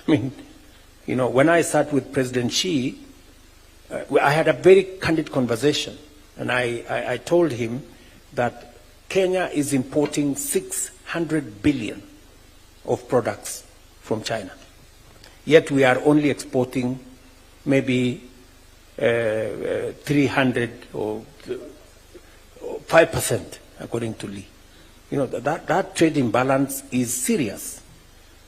I mean, you know, when I sat with President Xi, I had a very candid conversation, and I told him that Kenya is importing 600 billion of products from China, yet we are only exporting maybe 300 or 5%, according to Lee. You know, that trade imbalance is serious.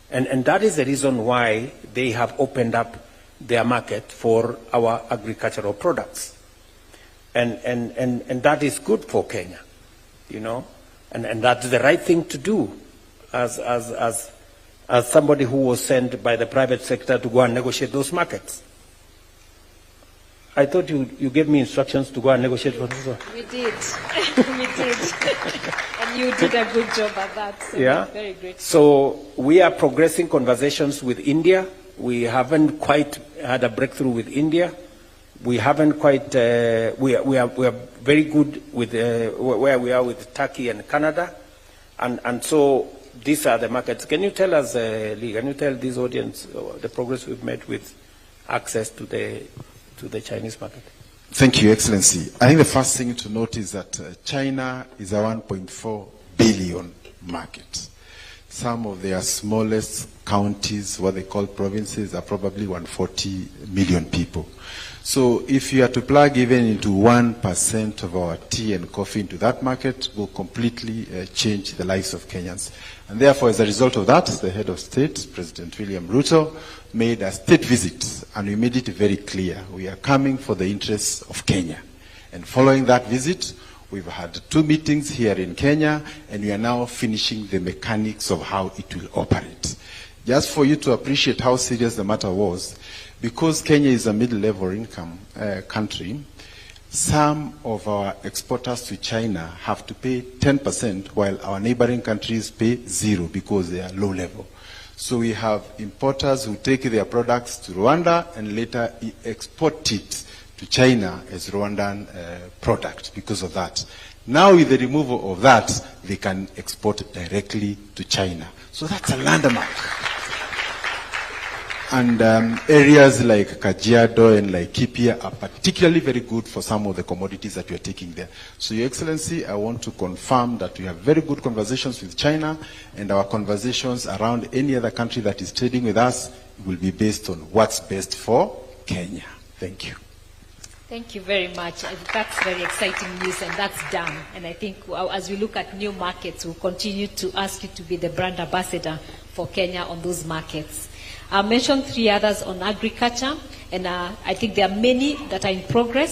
And that is the reason why they have opened up their market for our agricultural products. And that is good for Kenya, you know, and that's the right thing to do as somebody who was sent by the private sector to go and negotiate those markets. I thought you gave me instructions to go and negotiate for this one. We did. We did. And you did a good job at that. So yeah. Very great. So we are progressing conversations with India. We haven't quite had a breakthrough with India. We haven't quite, we are very good with where we are with Turkey and Canada. And so these are the markets. Can you tell us, Lee, can you tell this audience the progress we've made with access to the Chinese market? Thank you, Excellency. I think the first thing to note is that China is a 1.4 billion market. Some of their smallest counties, what they call provinces, are probably 140 million people. So if you are to plug even into 1% of our tea and coffee into that market, will completely change the lives of Kenyans. And therefore, as a result of that, the head of state, President William Ruto, made a state visit, and we made it very clear. We are coming for the interests of Kenya. And following that visit, we've had 2 meetings here in Kenya, and we are now finishing the mechanics of how it will operate. Just for you to appreciate how serious the matter was, because Kenya is a middle-level income country, some of our exporters to China have to pay 10%, while our neighboring countries pay 0 because they are low-level. So we have importers who take their products to Rwanda and later export it to China as Rwandan product because of that. Now with the removal of that, they can export directly to China. So that's a landmark. And areas like Kajiado and like Laikipia are particularly very good for some of the commodities that we are taking there. So, Your Excellency, I want to confirm that we have very good conversations with China, and our conversations around any other country that is trading with us will be based on what's best for Kenya. Thank you. Thank you very much. That's very exciting news, and that's done. And I think as we look at new markets, we'll continue to ask you to be the brand ambassador for Kenya on those markets. I mentioned 3 others on agriculture, and I think there are many that are in progress.